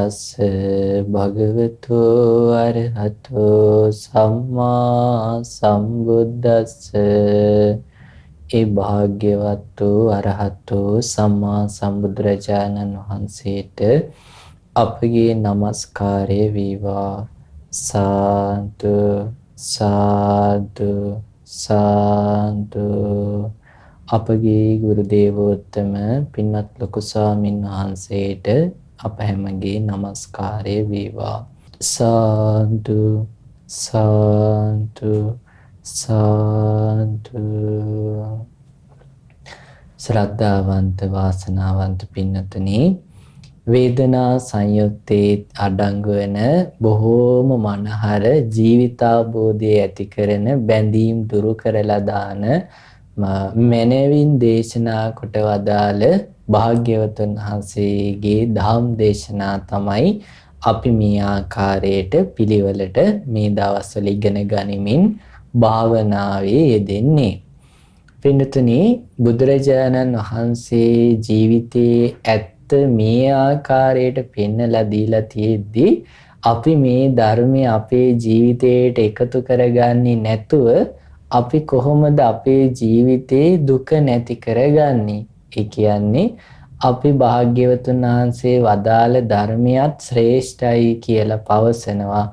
තස්ස භගවතු අරහතෝ සම්මා සම්බුද්දස්ස. ඒ භාග්‍යවත් වූ අරහතෝ සම්මා සම්බුදුරජාණන් වහන්සේට අපගේ নমස්කාරය වේවා. සාදු සාදු සාදු. අපගේ ගුරු දේවෝත්තම පින්වත් ලොකු ස්වාමීන් වහන්සේට අප හැමගේ নমස්කාරය වේවා. සාදු සාදු සාදු. ශ්‍රද්ධාවන්ත වාසනාවන්ත පින්නතුනි, වේදනා සංයුත්තේ අඩංගු වෙන බොහෝම මනහර ජීවිතාබෝධය ඇති කරන බැඳීම් දුරු කරලා දාන මනවින් දේශනා කොට වදාළ භාග්‍යවතුන් වහන්සේගේ ධම් දේශනා තමයි අපි මේ ආකාරයට පිළිවෙලට මේ දවස්වල ඉගෙන ගනිමින් භාවනාවේ යෙදෙන්නේ. පින්නතුනි, බුදුරජාණන් වහන්සේ ජීවිතයේ ඇත්ත මේ ආකාරයට පෙන්වලා දීලා තියෙද්දි අපි මේ ධර්මය අපේ ජීවිතයට එකතු කරගන්නේ නැතුව අපි කොහොමද අපේ ජීවිතේ දුක නැති කරගන්නේ? ඒ කියන්නේ අපි භාග්‍යවතුන් වහන්සේ වදාළ ධර්මයක් ශ්‍රේෂ්ඨයි කියලා පවසනවා.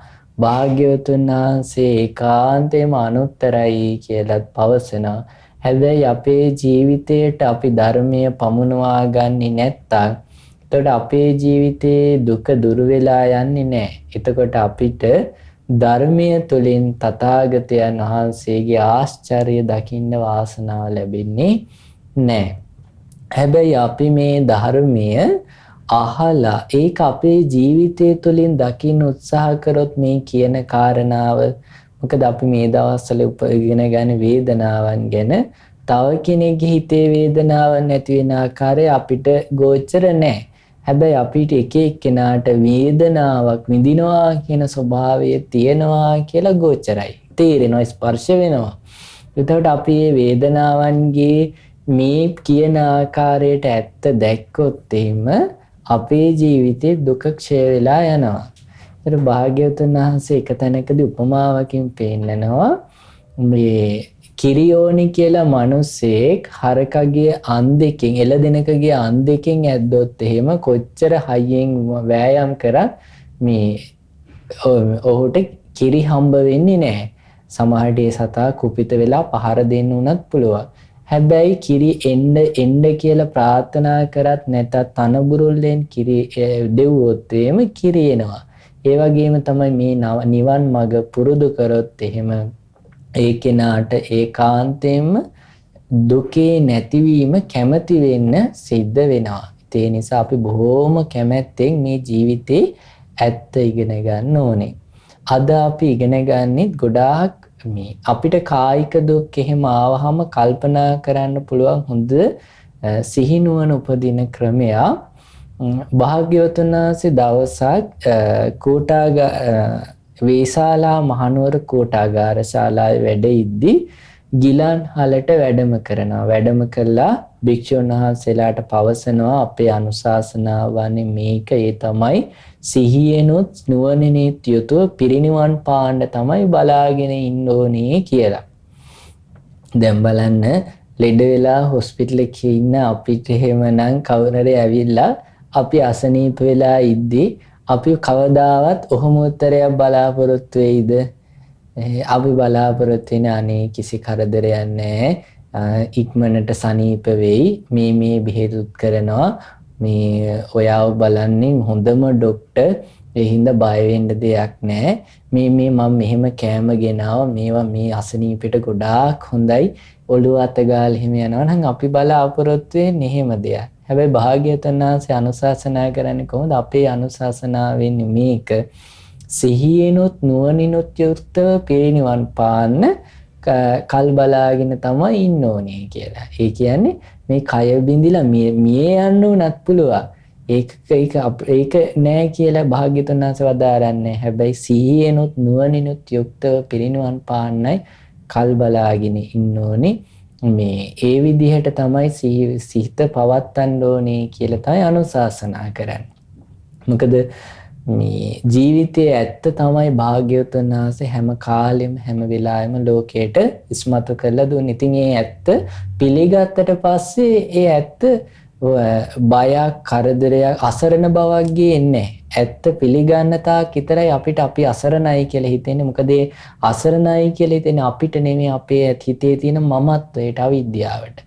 භාග්‍යවතුන් වහන්සේ ඒකාන්තයෙන්ම අනුත්තරයි කියලා පවසනවා. හැබැයි අපේ ජීවිතයට අපි ධර්මය පමුණවා ගන්නේ නැත්තම් එතකොට අපේ ජීවිතේ දුක දුරු වෙලා යන්නේ නැහැ. එතකොට අපිට ධර්මය තුළින් තථාගතයන් වහන්සේගේ ආශ්චර්ය දකින්න වාසනාව ලැබෙන්නේ නැහැ. හැබැයි අපි මේ ධර්මය අහලා ඒක අපේ ජීවිතය තුළින් දකින්න උත්සාහ කරොත් මේ කියන කාරණාව, මොකද අපි මේ දවස්වල ඉගෙන ගන්න වේදනාවන් ගැන තව කෙනෙක්ගේ හිතේ වේදනාවක් නැති වෙන ආකාරය අපිට ගෝචර නැහැ. හැබැයි අපිට එක එක්කෙනාට වේදනාවක් විඳිනවා කියන ස්වභාවය තියෙනවා කියලා ගෝචරයි. තේරෙනවා, ස්පර්ශ වෙනවා. එතකොට අපි මේ වේදනාවන්ගේ මේ කියන ආකාරයට ඇත්ත දැක්කොත් එහෙම අපේ ජීවිතේ දුක ක්ෂය වෙලා යනවා. ඒතර භාග්‍යවතුන් වහන්සේ එක තැනකදී උපමාවකින් පෙන්නනවා, මේ කිරියෝනි කියලා මිනිස්සෙක් හරකගේ අන් දෙකෙන් එළදෙනකගේ අන් දෙකෙන් ඇද්දොත් එහෙම කොච්චර හයියෙන් වෑයම් කරත් මේ ඔහුට කිරි හම්බ වෙන්නේ නැහැ. සමහරට ඒ සතා කුපිත වෙලා පහර දෙන්න උනත් පුළුවන්. හැබැයි කිරි එන්න කියලා ප්‍රාර්ථනා කරත් නැතත් තනබුරුල්ලෙන් කිරි දෙව්වොත් එහෙම කිරි එනවා. ඒ වගේම තමයි මේ නිවන් මඟ පුරුදු කරොත් එහෙම ඒ කෙනාට ඒකාන්තයෙන්ම දුකේ නැතිවීම කැමති වෙන්න සිද්ධ වෙනවා. ඒ නිසා අපි බොහෝම කැමැත්තෙන් මේ ජීවිතේ ඇත්ත ඉගෙන ගන්න ඕනේ. අද අපි ඉගෙන ගන්නේ ගොඩාක් මේ අපිට කායික දුක් එහෙම ආවහම කල්පනා කරන්න පුළුවන් හොඳ සිහිනුවන උපදින ක්‍රමයක්. භාග්‍යවතුන් වහන්සේ දවසක් වේසාලා මහනුවර කෝටාගාර ශාලාවේ වැඩ ඉද්දි ගිලන් හලට වැඩම කරනවා. වැඩම කළා භික්ෂුන් වහන්සේලාට පවසනවා අපේ අනුශාසනාවනේ මේක. ඒ තමයි සිහියෙනුත් නුවණිනුත් යුතුව පිරිනිවන් පාන්න තමයි බලාගෙන ඉන්න ඕනේ කියලා. දැන් බලන්න, ලෙඩ වෙලා හොස්පිටල් එකේ ඉන්න අපිට එහෙමනම් කවුරුරේ ඇවිල්ලා අපි අසනීප වෙලා ඉද්දි අපි කවදාවත් ඔහොම උත්තරයක් බලාපොරොත්තු වෙයිද? අපි බලාපොරොත්තු වෙන අනේ කිසි කරදරයක් නැහැ, ඉක්මනට සනීප වෙයි, මේ බෙහෙත් කරනවා, මේ ඔයාව බලන්නේ හොඳම ડોක්ටර්, ඒ හින්දා බය වෙන්න දෙයක් නැහැ, මේ මම මෙහෙම කෑම ගෙනාවා, මේවා මේ අසනීපෙට ගොඩාක් හොඳයි, ඔළුව අත ගාලා එහෙම යනවා නම් අපි බලාපොරොත්තු වෙන්නේ එහෙම දෙයක්. හැබැයි භාග්‍යවතුන් වහන්සේ අනුශාසනා කරන්නේ කොහොමද? අපේ අනුශාසනාවෙන් මේක සිහියෙනුත් නුවණිනුත් යුක්තව පිරිනිවන් පාන්න කල් බලාගෙන තමයි ඉන්න ඕනේ කියලා. ඒ කියන්නේ මේ කය බිඳිලා මිය යන්න උනත් පුළුවන්. ඒක නෑ කියලා භාග්‍යවතුන් වහන්සේ වදාරන්නේ. හැබැයි සිහියෙනුත් නුවණිනුත් යුක්තව පිරිනිවන් පාන්නයි කල් බලාගෙන ඉන්න ඕනේ. මේ ඒ විදිහට තමයි සිහිත පවත්වන්න ඕනේ කියලා තමයි අනුශාසනා කරන්නේ. මොකද මේ ජීවිතයේ ඇත්ත තමයි භාග්‍යවතුන් වහන්සේ හැම කාලෙම හැම වෙලාවෙම ලෝකයට ඉස්මතු කරලා දුන්නේ. ඉතින් ඒ ඇත්ත පිළිගත්තට පස්සේ ඒ ඇත්ත බයක්, කරදරයක්, අසරණ බවක් ගේන්නේ ඇත්ත පිළිගන්න තාක් විතරයි අපිට අපි අසරණයි කියලා හිතෙන්නේ. මොකද ඒ අසරණයි කියලා හිතෙන්නේ අපිට නෙමෙයි, අපේ හිතේ තියෙන මමත්වයට, අවිද්‍යාවට.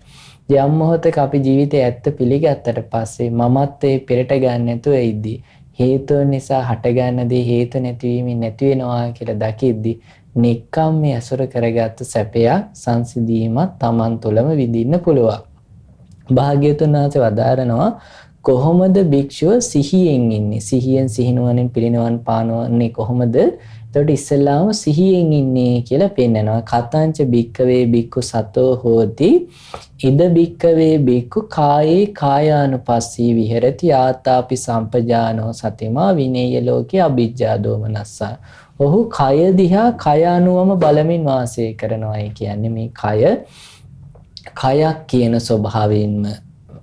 යම් මොහොතක අපි ජීවිතයේ ඇත්ත පිළිගත්තට පස්සේ මමත්වයේ පෙරට ගන්න නැතුව ඉද්දී හේතුව නිසා හටගන්න දේ හේතු නැතිවීමෙන් නැති වෙනවා කියලා දකිද්දී නික්කම් මේ අසුර කරගත්ත සැපයක් සංසිඳීමක් Taman තුළම විඳින්න පුළුවන්. භාග්‍යවතුන් වහන්සේ වදාරනවා කොහොමද භික්ෂුව සිහියෙන් ඉන්නේ? සිහියෙන් සිහිනුවණින් පිරිනිවන් පානවන්නේ කොහොමද? එතකොට ඉස්සෙල්ලාම සිහියෙන් ඉන්නේ කියලා පෙන්නනවා. කතංච භික්කවේ භික්ඛු සතෝ හෝති ඉද භික්කවේ භික්ඛු කායේ කායානුපස්සී විහෙරති ආතාපි සම්පජානෝ සතිමා විනේය ලෝකේ අභිජ්ජා දෝමනස්සා. ඔහු කය දිහා කය අනුවම බලමින් වාසය කරනවායි කියන්නේ මේ කයක් කියන ස්වභාවයෙන්ම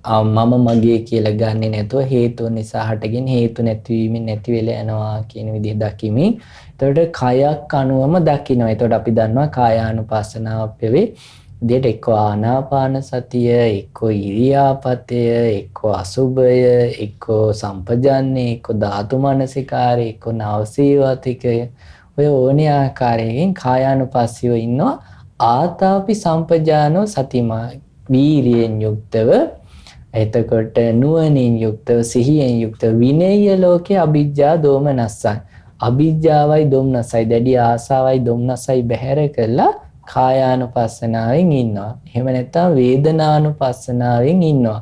මම මගේ කියලා ගන්නෙ නැතුව හේතු නිසා හටගෙන හේතු නැතිවීමෙන් නැති වෙලා යනවා කියන විදිහ දකිමින් එතකොට කයක් අනුවම දකිනවා. එතකොට අපි දන්නවා කායානුපස්සනාව පෙවේ දෙයට එක්ක ආනාපාන සතිය, එක්ක ඉරියාපතය, එක්ක අසුභය, එක්ක සම්පජාන්නේ, එක්ක ධාතු මනසිකාරය, එක්ක නවසීවතිකය. ඔය ඕනේ ආකාරයෙන් කායානුපස්සීව ඉන්නවා. ආතාපි සම්පජානෝ සතිමා වීරියෙන් යුක්තව, එතකොට නුවණින් යුක්තව, සිහියෙන් යුක්තව විනේය ලෝකේ අභිජ්ජා දෝමනස්සං. අභිජ්ජාවයි දොම්නසයි, දැඩි ආසාවයි දොම්නසයි බැහැර කළා කායානුපස්සනාවෙන් ඉන්නවා. එහෙම නැත්නම් වේදනානුපස්සනාවෙන් ඉන්නවා.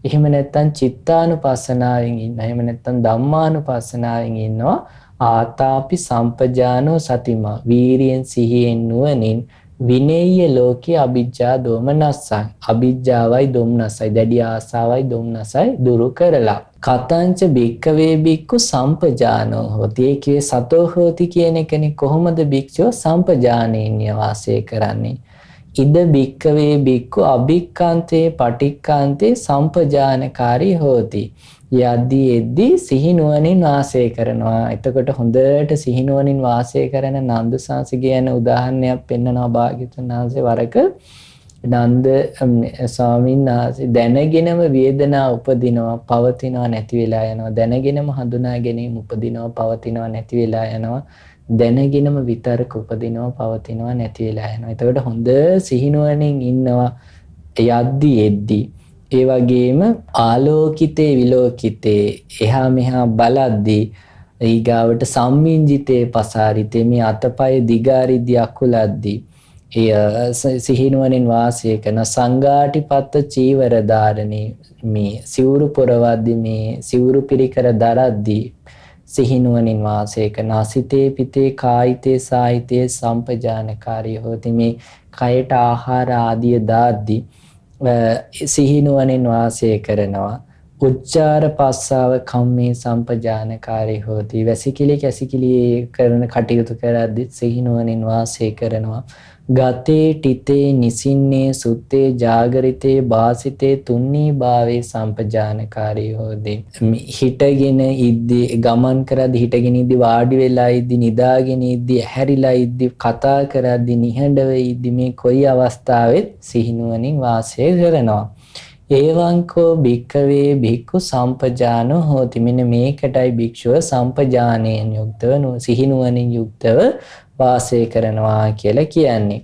එහෙම නැත්නම් චිත්තානුපස්සනාවෙන් ඉන්නවා. එහෙම නැත්නම් ධම්මානුපස්සනාවෙන් ඉන්නවා. ආතාපි සම්පජානෝ සතිමා වීරියෙන් සිහියෙන් නුවණින් විනේය ලෝකේ අභිජ්ජා දෝමනස්සං. අභිජ්ජාවයි දොම්නසයි, දැඩි ආසාවයි දොම්නසයි දුරු කරලා. කතංච භික්කවේ භික්ඛු සම්පජානෝ හෝති. ඒකේ සතෝ හෝති කියන එකනේ. කොහොමද භික්ෂුව සම්පජානීය වාසය කරන්නේ? ඉද භික්කවේ භික්ඛු අභික්ඛන්තේ පටික්ඛන්තේ සම්පජානකාරී හෝති. යද්දී එද්දී සිහිනුවණින් වාසය කරනවා. එතකොට හොඳට සිහිනුවණින් වාසය කරන නන්ද සාංශ කියන උදාහරණයක් පෙන්නනවා භාග්‍යවතුන් වහන්සේ වරක. නන්ද ස්වාමීන් වහන්සේ දැනගෙනම වේදනා උපදිනවා, පවතිනවා, නැති වෙලා යනවා. දැනගෙනම හඳුනා ගැනීම උපදිනවා, පවතිනවා, නැති වෙලා යනවා. දැනගෙනම විතරක උපදිනවා, පවතිනවා, නැති වෙලා යනවා. එතකොට හොඳ සිහිනුවණින් ඉන්නවා යද්දී එද්දී. ඒ වගේම ආලෝකිතේ විලෝකිතේ එහා මෙහා බලද්දී ඊගාවට සම්මිංජිතේ පසාරිතේ මේ අතපය දිගාරිද්දී අකුලද්දී ඒ සිහිනුවණින් වාසය කරන සංඝාටිපත්ත චීවර ධාරණේ මේ සිවුරු පොරවද්දී මේ සිවුරු පිරිකර දරද්දී සිහිනුවණින් වාසය කරන අසිතේ පිතේ කායිතේ සාහිතේ සම්පජානකාරී හොති මේ කයට ආහාර ආදිය දාද්දී සිහිනුවණින් වාසය කරනවා. උච්චාර පස්සාව කම්මේ සම්පජානකාරී හොති. වැසිකිලි කැසිකිලි කරන කටයුතු කරද්දී සිහිනුවණින් වාසය කරනවා. ගතේ ටිතේ නිසින්නේ සුත්තේ ජාගරිතේ වාසිතේ තුන්නී භාවේ සම්පජානකාරී හොති. හිටගෙන ඉද්දී ගමන් කරද්දී හිටගෙන ඉද්දී වාඩි වෙලා ඉද්දී නිදාගෙන ඉද්දී හැරිලා ඉද්දී කතා කරද්දී නිහඬව ඉද්දී මේ කොයි අවස්ථාවෙත් සිහිනුවණින් වාසය කරනවා. ඒවංකෝ භික්ඛවේ භික්ඛු සම්පජානෝ හෝති. මෙන්න මේකටයි භික්ෂුව සම්පජානයෙන් යුක්තව සිහිනුවණින් යුක්තව වාසය කරනවා කියලා කියන්නේ.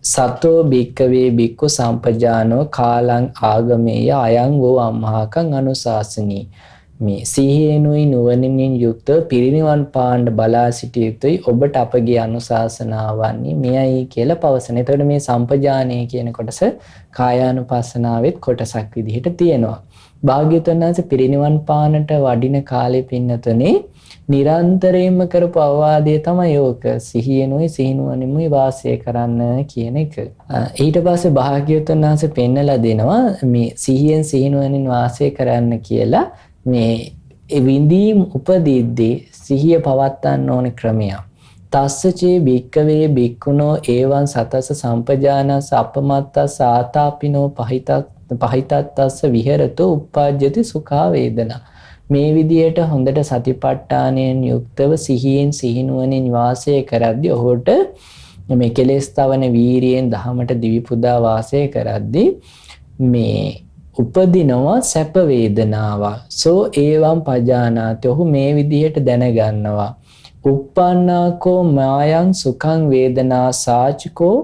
සතෝ භික්ඛවේ භික්ඛු සම්පජානෝ කාලං ආගමේය අයං වූ අම්මහකං අනුශාසනී. මේ සිහිනුයි නුවණින් යුක්තව පිරිනිවන් පාන්න බලා සිටිය යුතුයි ඔබට අපගේ අනුශාසනාවන්නේ මෙයයි කියලා පවසන. එතකොට මේ සම්පජානය කියන කොටස කායානුපස්සනාවෙත් කොටසක් විදිහට තියෙනවා. භාග්‍යවතුන් වහන්සේ පිරිනිවන් පානට වඩින කාලේ පින්නතුනේ නිරන්තරයෙන්ම කරපු අවවාදය තමයි ඕක. සිහිනුයි සිහිනුවණින්මයි වාසය කරන්න කියන එක. ඊට පස්සේ භාග්‍යවතුන් වහන්සේ පෙන්නලා දෙනවා මේ සිහියෙන් සිහිනුවණින් වාසය කරන්න කියලා. මේ විඳීම් උපදීද්දී සිහිය පවත්වන්න ඕන ක්‍රමයක්. තස්සචේ භික්කවේ භික්ඛුනෝ ඒවං සතස සම්පජානස අපමත්තස් ආතාපිනෝ පහිතත්තස්ස විහෙරතෝ උප්පජ්ජති සුඛා වේදනා. මේ විදියට හොඳට සතිපට්ඨානයෙන් යුක්තව සිහියෙන් සිහිනුවණින් වාසය කරද්දී ඔහුට මේ කෙලෙස් තවන වීරියෙන් දහමට දිවි පුදා වාසය කරද්දී මේ උපදිනවා සැප වේදනාවක්. සෝ ඒවම් පජානාති. ඔහු මේ විදිහට දැනගන්නවා. uppannāko māයං සුඛං වේදනා සාචිකෝ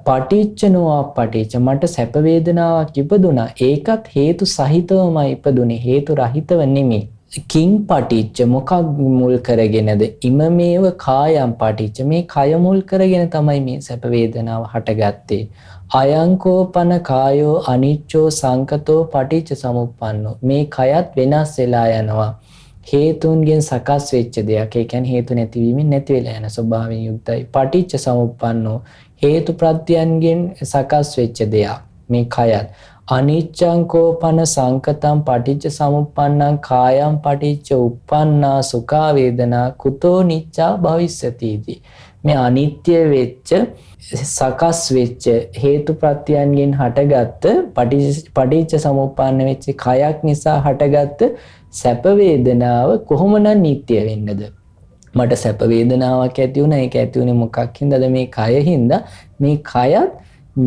පටිච්චනෝ අපටිච්ච. මට සැප වේදනාවක් ඉපදුනා. ඒකත් හේතු සහිතවමයි ඉපදුනේ. හේතු රහිතව නෙමෙයි. කිං පටිච්ච මොකක් මුල් කරගෙනද? ඉමමේව කායම් පටිච්ච. මේ කය මුල් කරගෙන තමයි මේ සැප වේදනාව හටගත්තේ. අයංකෝපන කායෝ අනිච්චෝ සංකතෝ පටිච්ච සමුප්පන්නෝ. මේ කයත් වෙනස් වෙලා යනවා. හේතුන්ගෙන් සකස් වෙච්ච දෙයක්. ඒ කියන්නේ හේතු නැතිවීමෙන් නැති වෙලා යන ස්වභාවයෙන් යුක්තයි. පටිච්ච සමුප්පන්නෝ හේතු ප්‍රත්‍යයන්ගෙන් සකස් වෙච්ච දෙයක්. මේ කයත් අනිච්ඡං කෝපන සංකතං පටිච්ච සමුප්පන්නං කායං පටිච්ච උප්පන්නා සුඛා වේදනා කුතෝ නිච්චා භවිස්සති. මේ අනිත්‍ය වෙච්ච සකස් වෙච්ච හේතු ප්‍රත්‍යයන්ගෙන් හටගත්ත පටිච්ච සමුප්පන්න වෙච්ච කයක් නිසා හටගත්ත සැප වේදනාව කොහොමනම් නිට්ටය වෙන්නද? මට සැප වේදනාවක් ඇති වුණා. ඒක ඇති වුණේ මොකක් හින්දාද? මේ කය හින්දා. මේ කයත්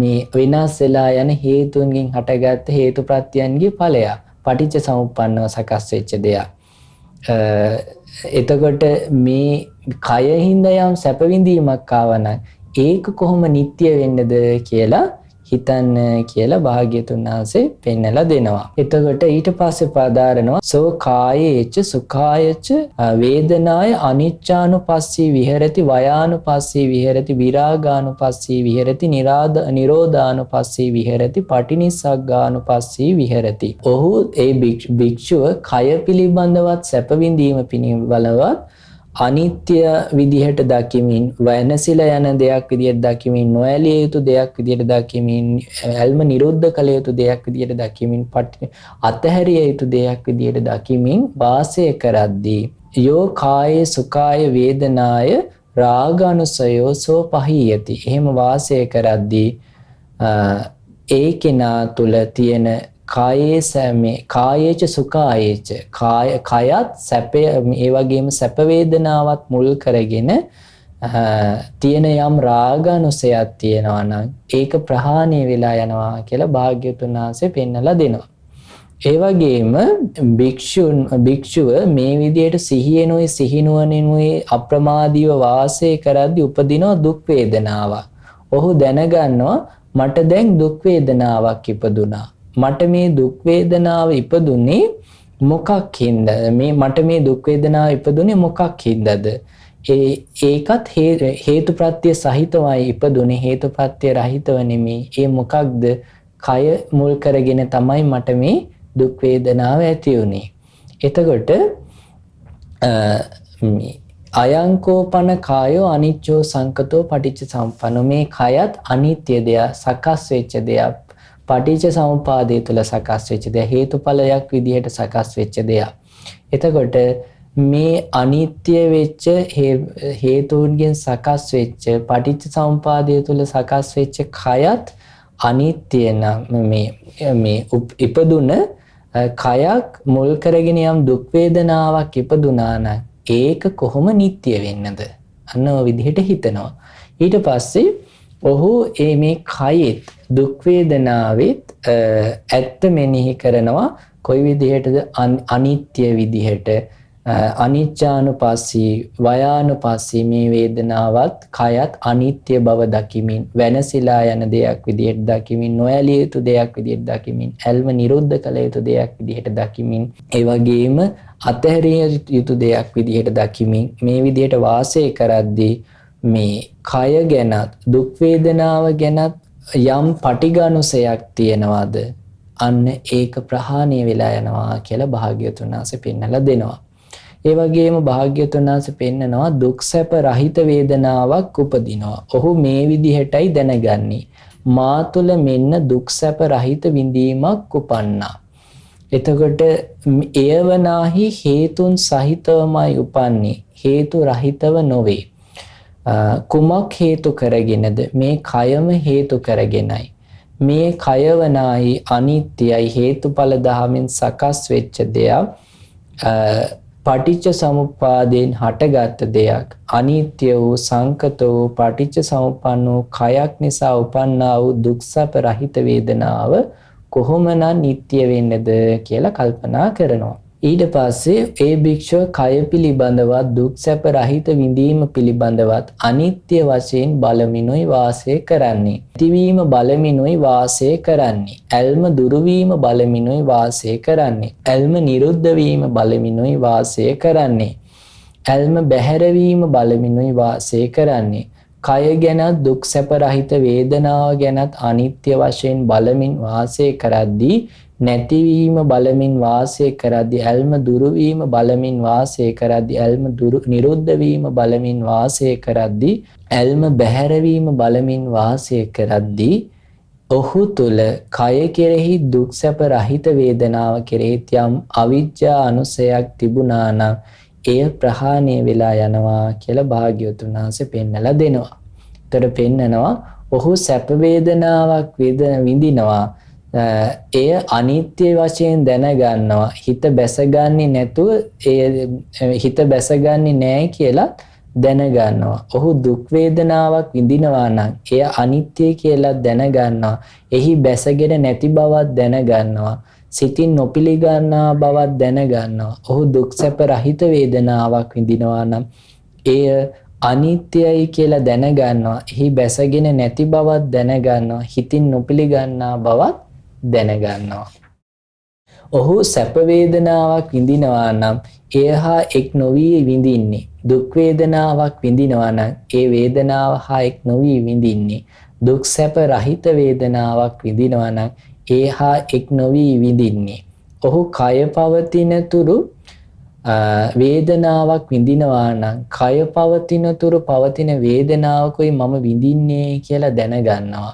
මේ වෙනස් වෙලා යන හේතුන්ගෙන් හටගත්ත හේතු ප්‍රත්‍යයන්ගේ ඵලයක්. පටිච්ච සමුප්පන්නව සකස් වෙච්ච දෙයක්. එතකොට මේ කය හින්දා යම් සැප විඳීමක් ආවනම් ඒක කොහොම නිට්ටය වෙන්නද කියලා හිතන්න කියලා භාග්‍යතුන් වහන්සේ පෙන්නලා දෙනවා. එතකොට ඊට පස්සේ පදාරනවා සෝ කායේච සුඛායච වේදනාය අනිච්චානුපස්සී විහෙරති වයානුපස්සී විහෙරති විරාගානුපස්සී විහෙරති නිරෝධානුපස්සී විහෙරති පටිනිස්සග්ගානුපස්සී විහෙරති. ඔහු ඒ භික්ෂුව කය පිළිබඳවත් සැප විඳීම පිළිබඳවත් අනිත්‍ය විදිහට දකිමින් වෙනසිලා යන දෙයක් විදිහට දකිමින් නොඇලිය යුතු දෙයක් විදිහට දකිමින් ඇල්ම නිරුද්ධ කළ යුතු දෙයක් විදිහට දකිමින් අතහැරිය යුතු දෙයක් විදිහට දකිමින් වාසය කරද්දී යෝ කායේ සුඛාය වේදනාය රාගානුසයෝ සෝ පහීයති. එහෙම වාසය කරද්දී ඒ කෙනා තුල තියෙන කායේ සැමේ කායේච සුඛායේච කයත් සැපේ ඒ වගේම සැප වේදනාවත් මුල් කරගෙන තියෙන යම් රාගානුසයක් තියෙනවා නම් ඒක ප්‍රහාණය වෙලා යනවා කියලා භාග්‍යවතුන් වහන්සේ පෙන්නලා දෙනවා. ඒ වගේම භික්ෂුව මේ විදිහට සිහියෙනුයි සිහිනුවණිනුයි අප්‍රමාදීව වාසය කරද්දී උපදින දුක් වේදනාවක්. ඔහු දැනගන්නවා මට දැන් දුක් වේදනාවක් ඉපදුනා. මට මේ දුක් වේදනාව ඉපදුනේ මොකක් හින්දාද? මට මේ දුක් වේදනාව ඉපදුනේ මොකක් හින්දාද? ඒකත් හේතු ප්‍රත්‍ය සහිතවයි ඉපදුනේ. හේතු ප්‍රත්‍ය රහිතව නෙමෙයි. ඒ මොකක්ද? කය මුල් කරගෙන තමයි මට මේ දුක් වේදනාව ඇති වුනේ. එතකොට අයංකෝපන කායෝ අනිච්චෝ සංකතෝ පටිච්ච සමුප්පන්නෝ. මේ කයත් අනිත්‍ය දෙයක්, සකස් වෙච්ච දෙයක්. පටිච්ච සමුපාදය තුළ සකස් වෙච්ච දෙයක්. හේතුඵලයක් විදිහට සකස් වෙච්ච දෙයක්. එතකොට මේ අනිත්‍ය වෙච්ච හේතුන්ගෙන් සකස් වෙච්ච පටිච්ච සමුපාදය තුළ සකස් වෙච්ච කයත් අනිත්‍ය නම් මේ ඉපදුන කයක් මුල් කරගෙන යම් දුක් වේදනාවක් ඉපදුනා නම් ඒක කොහොම නිට්ටය වෙන්නද? අන්න ඔය විදිහට හිතනවා. ඊට පස්සේ ඔහු මේ කයෙත් දුක් වේදනාවෙත් ඇත්ත මෙනෙහි කරනවා. කොයි විදිහටද? අනිත්‍ය විදිහට අනිච්චානුපස්සී වයානුපස්සී මේ වේදනාවත් කයත් අනිත්‍ය බව දකිමින් වෙනසිලා යන දෙයක් විදිහට දකිමින් නොඇලිය යුතු දෙයක් විදිහට දකිමින් ඇල්ම නිරුද්ධ කළ යුතු දෙයක් විදිහට දකිමින් ඒ වගේම අතහැරිය යුතු දෙයක් විදිහට දකිමින් මේ විදිහට වාසය කරද්දී මේ කය ගැනත් දුක් වේදනාව ගැනත් යම් පටිඝානුසයක් තියනවාද? අන්න ඒක ප්‍රහාණය වෙලා යනවා කියලා භාග්‍යවතුන් වහන්සේ පෙන්නලා දෙනවා. ඒ වගේම භාග්‍යවතුන් වහන්සේ පෙන්නනවා දුක් සැප රහිත වේදනාවක් උපදිනවා. ඔහු මේ විදිහටයි දැනගන්නේ. මා තුළ මෙන්න දුක් සැප රහිත විඳීමක් උපන්නා. එතකොට එයවනාහි හේතුන් සහිතවමයි උපන්නේ. හේතු රහිතව නොවේ. කුමක් හේතු කරගෙනද? මේ කයම හේතු කරගෙනයි. මේ කයවනාහි අනිත්‍යයි හේතුඵල ධමෙන් සකස් වෙච්ච දෙයක්. පටිච්ච සමුප්පාදයෙන් හටගත් දෙයක් අනිත්‍ය වූ සංකත වූ පටිච්ච සමුප්පන්න වූ කයක් නිසා උපන්නා වූ දුක්සප රහිත වේදනාව කොහොමනම් නිට්ටය වෙන්නේද කියලා කල්පනා කරනවා. ඊට පස්සේ ඒ භික්ෂුව කය පිළිබඳවත් දුක්සප රහිත විඳීම පිළිබඳවත් අනිත්‍ය වශයෙන් බලමිනුයි වාසය කරන්නේ. ඇතිවීම බලමිනුයි වාසය කරන්නේ. ඇල්ම දුරු වීම බලමිනුයි වාසය කරන්නේ. ඇල්ම නිරුද්ධ වීම බලමිනුයි වාසය කරන්නේ. ඇල්ම බැහැර වීම බලමිනුයි වාසය කරන්නේ. කය ගැනත් දුක්සප රහිත වේදනාව ගැනත් අනිත්‍ය වශයෙන් බලමින් වාසය කරද්දී නැතිවීම බලමින් වාසය කරද්දී ඇල්ම දුරු වීම බලමින් වාසය කරද්දී ඇල්ම නිරුද්ධ වීම බලමින් වාසය කරද්දී ඇල්ම බැහැර වීම බලමින් වාසය කරද්දී ඔහු තුල කය කෙරෙහි දුක්සප රහිත වේදනාව කෙරෙහි යම් අවිජ්ජා අනුසයක් තිබුණා නම් එය ප්‍රහාණය වෙලා යනවා කියලා භාග්‍යවතුන් වහන්සේ පෙන්නලා දෙනවා. ඒතර පෙන්නනවා ඔහු සැප වේදනාවක් විඳිනවා. එය අනිත්‍ය වශයෙන් දැනගන්නවා. හිත බැසගන්නේ නැතුව හිත බැසගන්නේ නැහැ කියලා දැනගන්නවා. ඔහු දුක් වේදනාවක් විඳිනවා නම් එය අනිත්‍ය කියලා දැනගන්නවා. එහි බැසගෙන නැති බවක් දැනගන්නවා. සිතින් නොපිළිගන්නා බවක් දැනගන්නවා. ඔහු දුක්සැප රහිත වේදනාවක් විඳිනවා නම් එය අනිත්‍යයි කියලා දැනගන්නවා. එහි බැසගෙන නැති බවක් දැනගන්නවා. හිතින් නොපිළිගන්නා බවක් දැනගන්නවා. ඔහු සැප වේදනාවක් විඳිනවා නම් එහා එක් නොවි විඳින්නේ. දුක් වේදනාවක් විඳිනවා නම් ඒ වේදනාව හා එක් නොවි විඳින්නේ. දුක් සැප රහිත වේදනාවක් විඳිනවා නම් ඒහා එක් නොවි විඳින්නේ. ඔහු කය පවතින තුරු වේදනාවක් විඳිනවා නම් කය පවතින තුරු පවතින වේදනාවකුයි මම විඳින්නේ කියලා දැනගන්නවා.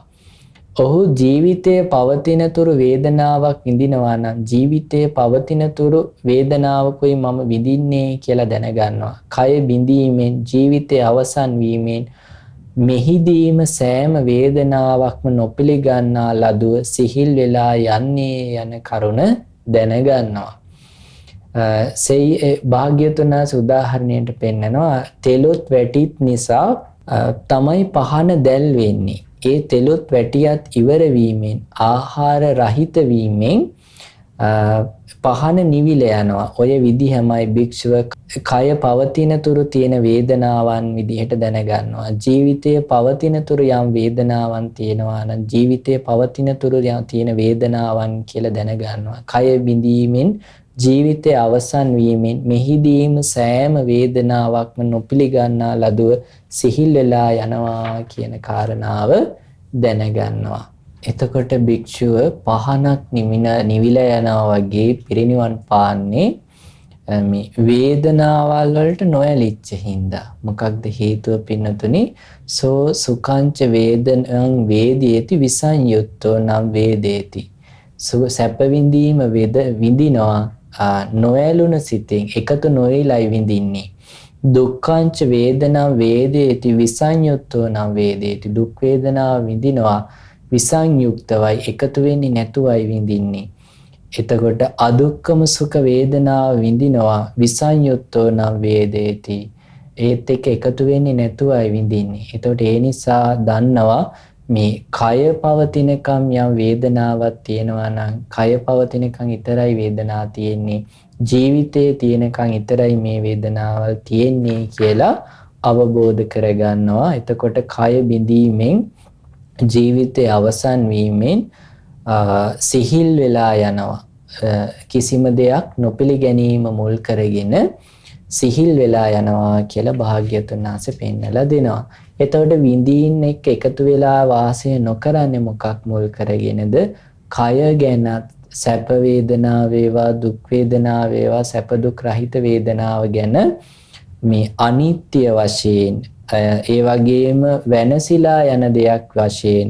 ඔහු ජීවිතයේ පවතින තුරු වේදනාවක් විඳිනවා නම් ජීවිතයේ පවතින තුරු වේදනාවකුයි මම විඳින්නේ කියලා දැනගන්නවා. කය බිඳීමෙන් ජීවිතයේ අවසන් වීමෙන් මෙහිදීම සෑම වේදනාවක්ම නොපිළිගන්නා ලදුව සිහිල් වෙලා යන්නේ යන කරුණ දැනගන්නවා. භාග්‍යවතුන් වහන්සේ උදාහරණයට පෙන්නනවා තෙලොත් වැටිත් නිසා තමයි පහන දැල් වෙන්නේ. ඒ තෙලොත් වැටියත් ඉවර වීමෙන් ආහාර රහිත වීමෙන් පහන නිවිල යනවා. ඔය විදිහමයි භික්ෂුව කය පවතින තුරු තියෙන වේදනාවන් විදිහට දැනගන්නවා. ජීවිතයේ පවතින තුරු යම් වේදනාවන් තියෙනවා නම් ජීවිතයේ පවතින තුරු තියෙන වේදනාවන් කියලා දැනගන්නවා. කය බිඳීමෙන් ජීවිතයේ අවසන් වීමෙන් මෙහිදීම සෑම වේදනාවක්ම නොපිළිගන්නා ලදුව සිහිල් වෙලා යනවා කියන කාරණාව දැනගන්නවා. එතකොට භික්ෂුව පහනක් නිවිලා යනවා වගේ පිරිනිවන් පාන්නේ මේ වේදනාවල් වලට නොඇලිච්ච හින්දා. මොකක්ද හේතුව පින්නතුනි? සෝ සුඛංච වේදනං වේදේති විසංයුත්තෝ නම් වේදේති. සැප විඳීම විඳිනවා නොඇලුන සිතින් එකතු නොවිලයි විඳින්නේ. දුක්ඛංච වේදනං වේදේති විසංයුත්තෝ නම් වේදේති. දුක් වේදනාව විඳිනවා විසංයුක්තවයි එකතු වෙන්නේ නැතුවයි විඳින්නේ. එතකොට අදුක්කම සුඛ වේදනාව විඳිනවා විසංයුත්තෝ නම් වේදේති. ඒත් එක්ක එකතු වෙන්නේ නැතුවයි විඳින්නේ. එතකොට ඒ නිසා දන්නවා මේ කය පවතිනකම් යම් වේදනාවක් තියෙනවා නම් කය පවතිනකම් විතරයි වේදනාව තියෙන්නේ. ජීවිතයේ තියෙනකම් විතරයි මේ වේදනාවල් තියෙන්නේ කියලා අවබෝධ කරගන්නවා. එතකොට කය බිඳීමෙන් ජීවිතයේ අවසන් වීමෙන් සිහිල් වෙලා යනවා. කිසිම දෙයක් නොපිළිගැනීම මුල් කරගෙන සිහිල් වෙලා යනවා කියලා භාග්‍යවතුන් වහන්සේ පෙන්නලා දෙනවා. එතකොට විඳින්න එක්ක එකතු වෙලා වාසය නොකරන්නේ මොකක් මුල් කරගෙනද? කය ගැනත් සැප වේදනා වේවා දුක් වේදනා වේවා සැප දුක් රහිත වේදනාව ගැන මේ අනිත්‍ය වශයෙන් ඒ වගේම වෙනසිලා යන දෙයක් වශයෙන්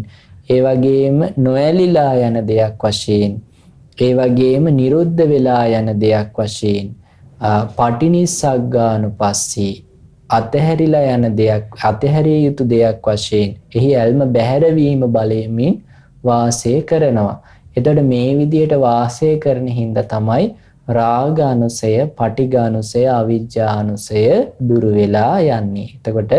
ඒ වගේම නොඇලිලා යන දෙයක් වශයෙන් ඒ වගේම නිරුද්ධ වෙලා යන දෙයක් වශයෙන් පටිනිස්සග්ගානුපස්සී අතහැරිලා යන දෙයක් අතහැරිය යුතු දෙයක් වශයෙන් එහි ඇල්ම බැහැරවීම බලයෙන් වාසය කරනවා. එතකොට මේ විදිහට වාසය කරන හින්දා තමයි රාගානුසය, පටිඝානුසය, අවිජ්ජානුසය දුරු වෙලා යන්නේ. එතකොට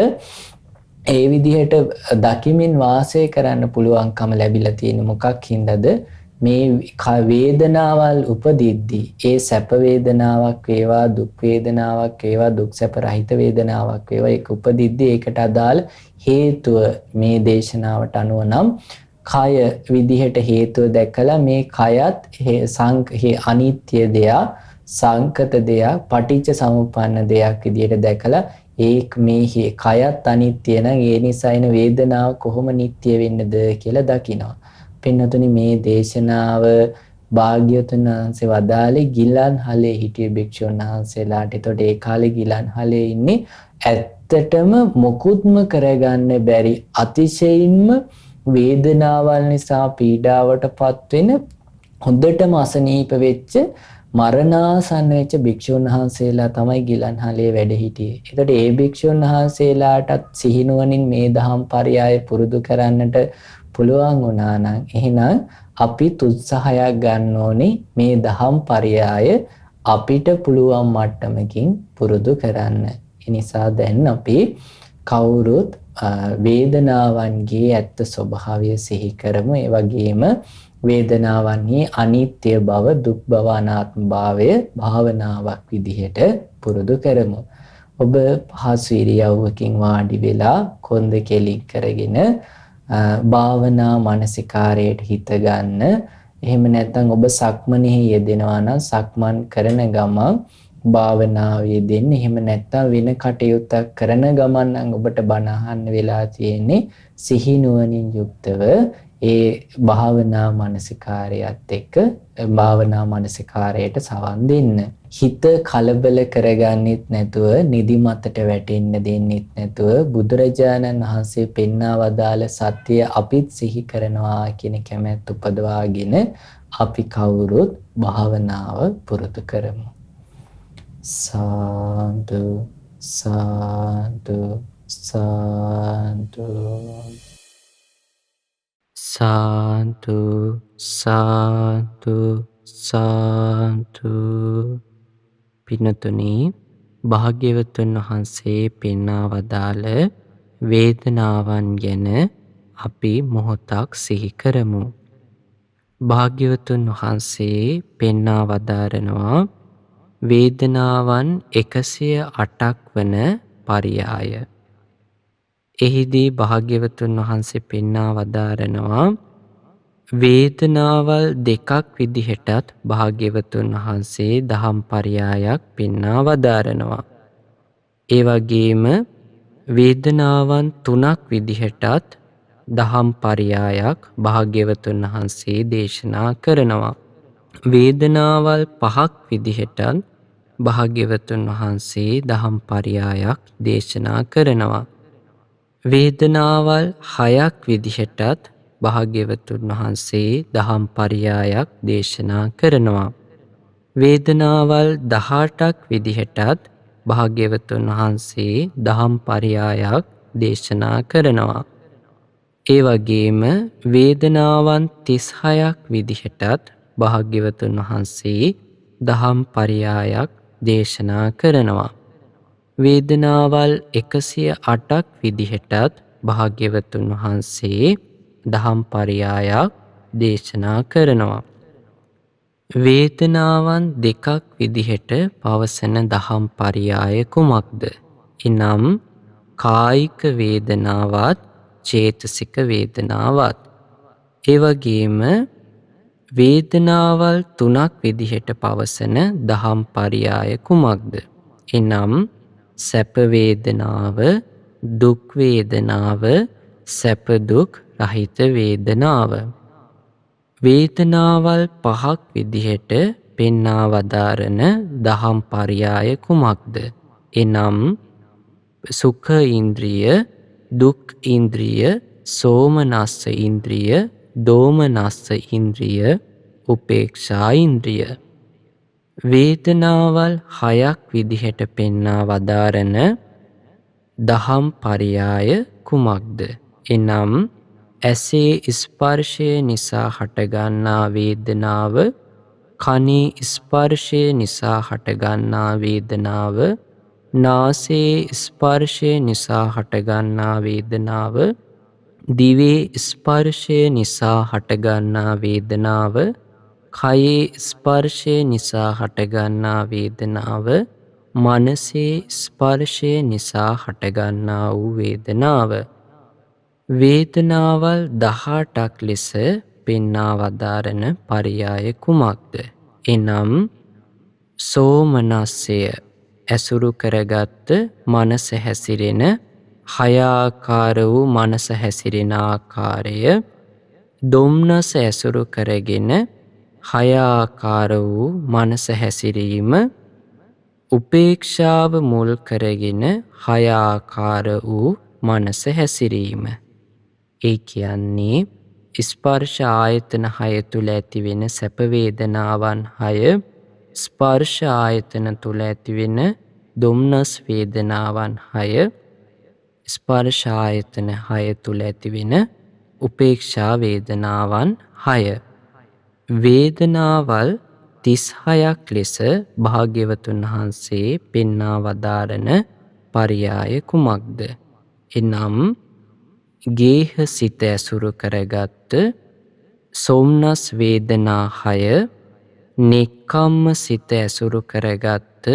ඒ විදිහට දකිමින් වාසය කරන්න පුළුවන්කම ලැබිලා තියෙන මොකක් හින්දාද මේ වේදනාවල් උපදිද්දී ඒ සැප වේදනාවක් වේවා දුක් වේදනාවක් වේවා දුක් සැප රහිත වේදනාවක් වේවා ඒක උපදිද්දී ඒකට අදාළ හේතුව මේ දේශනාවට අනුව නම් කය විදිහට හේතුව දැකලා මේ කයත් අනිත්‍ය දෙයක් සංකත දෙයක් පටිච්ච සමුප්පන්න දෙයක් විදිහට දැකලා මේ කයත් අනිත්‍ය නම් ඒ නිසා එන වේදනාව කොහොම නිට්ටය වෙන්නද කියලා දකිනවා. පින්නතුනි මේ දේශනාව භාග්‍යවතුන් වහන්සේ වදාළේ ගිලන්හලේ හිටිය භික්ෂුන් වහන්සේලාට. ඒතකොට ඒ කාලේ ගිලන්හලේ ඉන්නේ ඇත්තටම මොකුත්ම කරගන්න බැරි අතිශයින්ම වේදනාවල් නිසා පීඩාවටපත් වෙන හොඳටම අසනීප වෙච්ච මරණාසන්න වෙච්ච භික්ෂුන් වහන්සේලා තමයි ගිලන්හලේ වැඩ හිටියේ. ඒතකොට ඒ භික්ෂුන් වහන්සේලාටත් සිහිනුවණින් මේ දහම් පරයය පුරුදු කරන්නට පුළුවන් වුණා නම් එහෙනම් අපි උත්සාහයක් ගන්න ඕනේ මේ දහම් පරයය අපිට පුළුවන් මට්ටමකින් පුරුදු කරන්න. ඒ නිසා දැන් අපි කවුරුත් වේදනාවන්ගේ ඇත්ත ස්වභාවය සිහි කරමු. ඒ වගේම වේදනාවන්හි අනිත්‍ය බව, දුක් බව, අනාත්ම භාවය භාවනාවක් විදිහට පුරුදු කරමු. ඔබ පහසු ඉරියව්වකින් වාඩි වෙලා කොන්ද කෙලින් කරගෙන භාවනා මානසිකාරයට හිත ගන්න. එහෙම නැත්නම් ඔබ සක්මනේ යෙදෙනවා නම් සක්මන් කරන ගමන් භාවනාවේ යෙදෙන්න. එහෙම නැත්නම් වෙන කටයුත්තක් කරන ගමන් නම් ඔබට බණ අහන්න වෙලා තියෙන්නේ සිහි නුවණින් යුක්තව ඒ භාවනා මානසිකාරයත් එක්ක භාවනා මානසිකාරයට සවන් දෙන්න. හිත කලබල කරගන්නෙත් නැතුව නිදිමතට වැටෙන්න දෙන්නෙත් නැතුව බුදුරජාණන් වහන්සේ පෙන්වා වදාළ සත්‍ය අපිත් සිහි කරනවා කියන කැමැත්ත උපදවාගෙන අපි කවුරුත් භාවනාව පුරුදු කරමු. සාදු සාදු සාදු සාදු සාදු සාදු. පින්නතුනි භාග්‍යවතුන් වහන්සේ පෙන්වා වදාළ වේදනාවන් ගැන අපි මොහොතක් සිහි කරමු. භාග්‍යවතුන් වහන්සේ පෙන්වා වදාරනවා වේදනාවන් 108ක් වන පරියාය. එහිදී භාග්‍යවතුන් වහන්සේ පෙන්වා වදාරනවා වේදනාවල් දෙකක් විදිහටත් භාග්‍යවතුන් වහන්සේ දහම් පරයයක් පෙන්වා වදාරනවා. ඒ වගේම වේදනාවන් තුනක් විදිහටත් දහම් පරයයක් භාග්‍යවතුන් වහන්සේ දේශනා කරනවා. වේදනාවල් පහක් විදිහටත් භාග්‍යවතුන් වහන්සේ දහම් පරයයක් දේශනා කරනවා. වේදනාවල් 6ක් විදිහටත් භාග්‍යවතුන් වහන්සේ දහම් පරයයක් දේශනා කරනවා. වේදනාවල් 18ක් විදිහටත් භාග්‍යවතුන් වහන්සේ දහම් පරයයක් දේශනා කරනවා. ඒ වගේම වේදනාවන් 36ක් විදිහටත් භාග්‍යවතුන් වහන්සේ දහම් පරයයක් දේශනා කරනවා. වේදනාවල් 108ක් විදිහටත් භාග්‍යවතුන් වහන්සේ දහම් පරයයක් දේශනා කරනවා. වේදනාවන් දෙකක් විදිහට පවසන දහම් පරයය කුමක්ද? එනම් කායික වේදනාවත් චේතසික වේදනාවත්. ඒ වගේම වේදනාවල් තුනක් විදිහට පවසන දහම් පරයය කුමක්ද? එනම් සැප වේදනාව, දුක් වේදනාව, සැප දුක් රහිත වේදනාව. වේදනාවල් පහක් විදිහට පෙන්වා වදාරන දහම් පරයය කුමක්ද? එනම් සුඛ ඉන්ද්‍රිය, දුක් ඉන්ද්‍රිය, සෝමනස්ස ඉන්ද්‍රිය, දෝමනස්ස ඉන්ද්‍රිය, උපේක්ෂා ඉන්ද්‍රිය. වේදනාවල් 6ක් විදිහට පෙන්වා වදාරන දහම් පරයය කුමක්ද? එනම් ඇසේ ස්පර්ශය නිසා හටගන්නා වේදනාව, කනේ ස්පර්ශය නිසා හටගන්නා වේදනාව, නාසයේ ස්පර්ශය නිසා හටගන්නා වේදනාව, දිවේ ස්පර්ශය නිසා හටගන්නා වේදනාව, කයේ ස්පර්ශය නිසා හටගන්නා වේදනාව, මනසේ ස්පර්ශය නිසා හටගන්නා වූ වේදනාව. වේදනාවල් 18ක් ලෙස පෙන්වා වදාරන පරියාය කුමක්ද? එනම් සෝමනස්සය ඇසුරු කරගත් මනස හැසිරෙන හය ආකාර වූ මනස හැසිරෙන ආකාරය, දොම්නස ඇසුරු කරගෙන හය ආකාර වූ මනස හැසිරීම, උපේක්ෂාව මුල් කරගෙන හය ආකාර වූ මනස හැසිරීම. ඒ කියන්නේ ස්පර්ශ ආයතන 6 තුල ඇතිවෙන සැප වේදනාවන් 6, ස්පර්ශ ආයතන තුල ඇතිවෙන දොම්නස් වේදනාවන් 6, ස්පර්ශ ආයතන 6 තුල ඇතිවෙන උපේක්ෂා වේදනාවන් 6. වේදනාවල් 36ක් ලෙස භාග්‍යවතුන් වහන්සේ පෙන්වා වදාරන පරියාය කුමක්ද? එනම් ගේහ සිත ඇසුරු කරගත් සොම්නස් වේදනා 6, නෙක්ඛම්ම සිත ඇසුරු කරගත්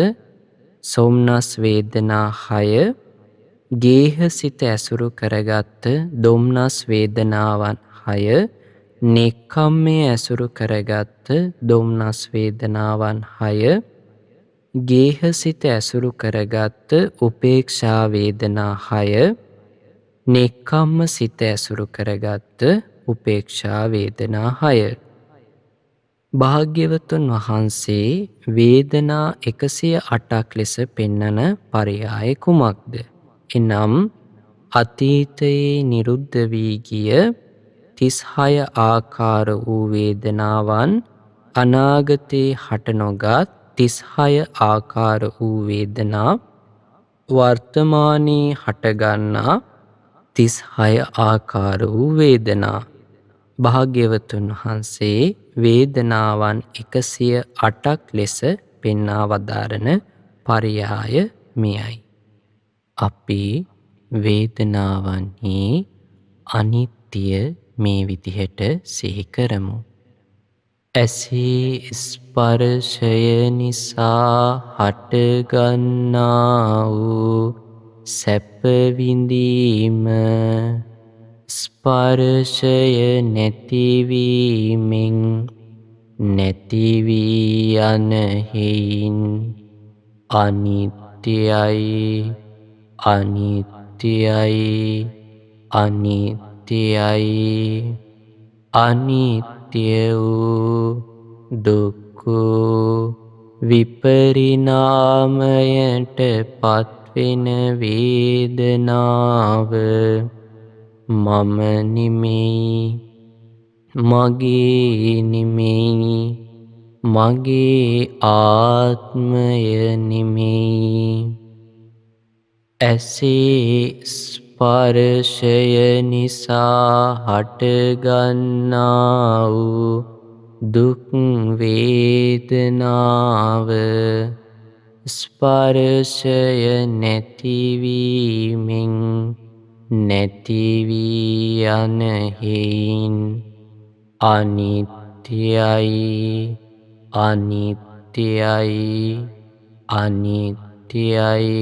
සොම්නස් වේදනා 6, ගේහ සිත ඇසුරු කරගත් දොම්නස් වේදනාවන් 6, නෙක්ඛම්මයේ ඇසුරු කරගත් දොම්නස් වේදනාවන් 6, ගේහ සිත ඇසුරු කරගත් උපේක්ෂා වේදනා 6, නෙක්ඛම්ම සිත ඇසුරු කරගත් උපේක්ෂා වේදනා 6. භාග්‍යවතුන් වහන්සේ වේදනා 108ක් ලෙස පෙන්වන පරියාය කුමක්ද? එනම් අතීතයේ නිරුද්ධ වී ගිය 36 ආකාර වූ වේදනාවන්, අනාගතේ හට නොගත් 36 ආකාර වූ වේදනා, වර්තමානයේ හටගන්නා 36 ආකාර වූ වේදනා. භාග්‍යවතුන් වහන්සේ වේදනාවන් 108ක් ලෙස පෙන්වා වදාරන පරියාය මෙයයි. අපි වේදනාවන්හි අනිත්‍ය මේ විදිහට සිහි කරමු. ඇසේ ස්පර්ශය නිසා හටගන්නා වූ සැප විඳීම, ස්පර්ශය නැතිවීමෙන් නැති වී යන හේයින් අනිත්‍යයි, අනිත්‍යයි, අනිත්‍යයි. අනිත්‍ය වූ දුක්ඛ විපරිණාමයට පත්වෙන වේදනාව මම නෙමෙයි, මගේ නෙමෙයි, මගේ ආත්මය නෙමෙයි. ඇසේ ස්පර්ශය නිසා හටගන්නා වූ දුක් වේදනාව, ස්පර්ශය නැතිවීමෙන් නැති වී යන හේයින් අනිත්‍යයි, අනිත්‍යයි, අනිත්‍යයි.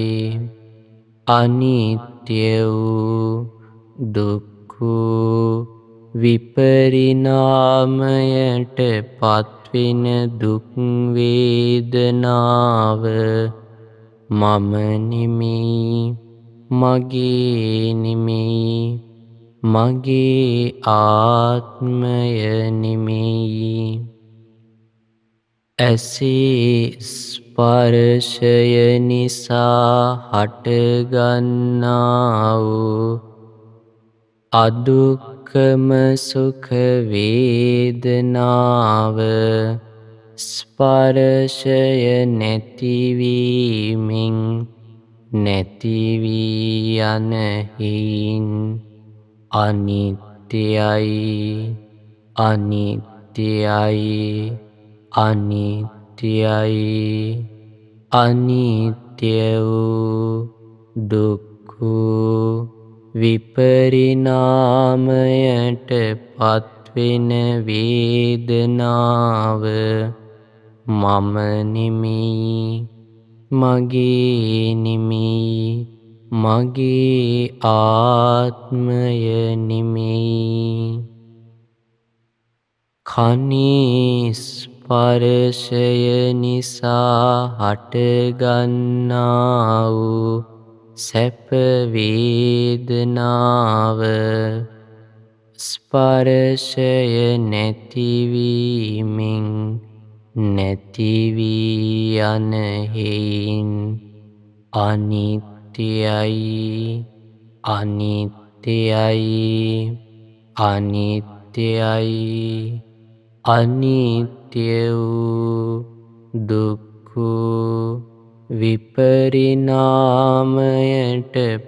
අනිත්‍ය වූ දුක්ඛ විපරිණාමයට පත්වෙන දුක් වේදනාව මම නෙමෙයි, මගේ නෙමෙයි, මගේ ආත්මය නෙමෙයි. ඇසේ ස්පර්ශය නිසා හටගන්නා වූ අදුක්ඛම සුඛ වේදනාව, ස්පර්ශය නැතිවීමෙන් නැති වී යන හේයින් අනිත්‍යයි, අනිත්‍යයි, අනිත්‍යයි අනිත්‍ය වූ දුක්ඛ විපරිණාමයට පත්වෙන වේදනාව මම නෙමෙයි මගේ නෙමෙයි මගේ ආත්මය නෙමෙයි කනේ ස්පර්ශය නිසා හටගන්නා වූ සැප වේදනාව ස්පර්ශය නැතිවීමෙන් නැති වී යන හේයින් අනිත්‍යයි අනිත්‍යයි අනිත්‍යයි අනිත්‍ය වූ දුක්ඛ විපරිණාමයට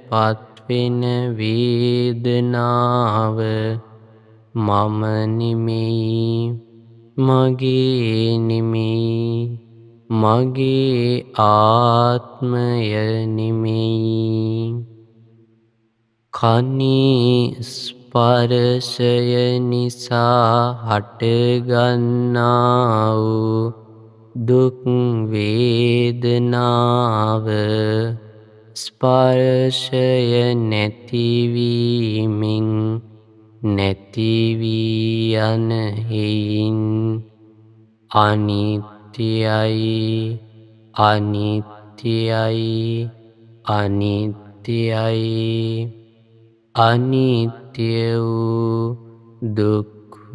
පත්වෙන වේදනාව මම නෙමෙයි මගේ නෙමෙයි මගේ ආත්මය නෙමෙයි කනේ ස්පර්ශය නිසා හටගන්නා වූ දුක් වේදනාව ස්පර්ශය නැතිවීමෙන් නැති වී යන හේයින් අනිත්‍යයි අනිත්‍යයි අනිත්‍යයි අනිත්‍ය වූ දුක්ඛ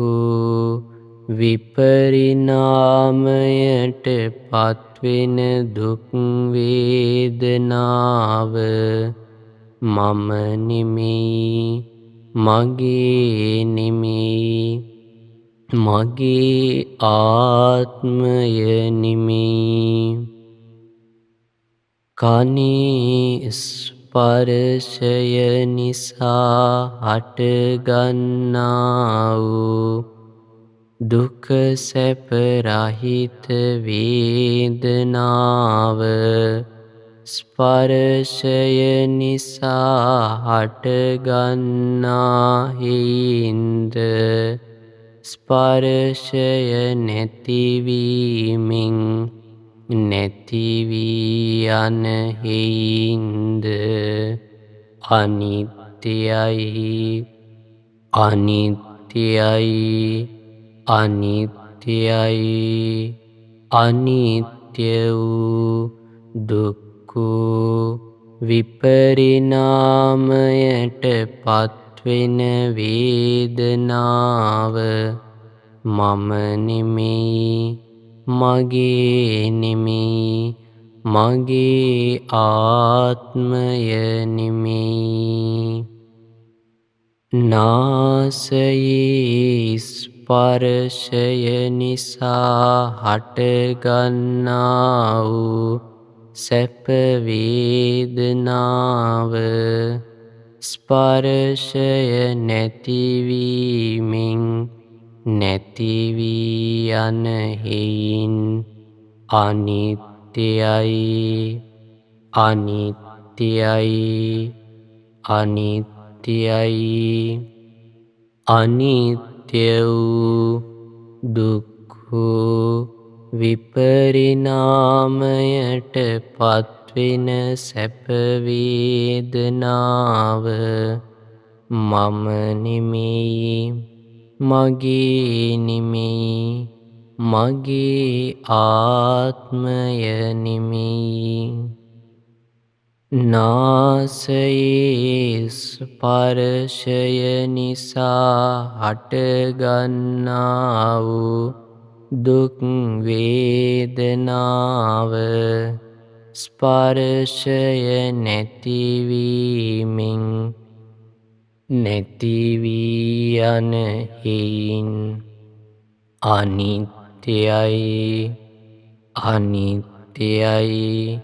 විපරිණාමයට පත්වෙන දුක් වේදනාව මම නෙමෙයි මගේ නෙමෙයි මගේ ආත්මය නෙමෙයි කනේ ස්පර්ශය නිසා හටගන්නා වූ දුක සැප රහිත වේදනාව ස්පර්ශය නිසා හටගන්නා හේයින්ද ස්පර්ශය නැතිවීමෙන් නැති වී යන හේයින්ද අනිත්‍යයි අනිත්‍යයි අනිත්‍යයි අනිත්‍ය වූ දුක්ඛ විපරිණාමයට පත්වෙන වේදනාව මම නෙමෙයි මගේ නෙමෙයි මගේ ආත්මය නෙමෙයි නාසයේ ස්පර්ශය නිසා හටගන්නා වූ සැප වේදනාව ස්පර්ශය නැතිවීමෙන් නැති වී යන හේයින් අනිත්‍යයි අනිත්‍යයි අනිත්‍යයි අනිත්‍ය වූ දුක්ඛ විපරිණාමයට පත්වෙන සැප වේදනාව මම නෙමෙයි මගේ නෙමෙයි මගේ ආත්මය නෙමෙයි නාසයේ ස්පර්ශය නිසා හටගන්නා වූ දුක් වේදනාව ස්පර්ශය නැතිවීමෙන් නැති වී යන හේයින් අනිත්‍යයි අනිත්‍යයි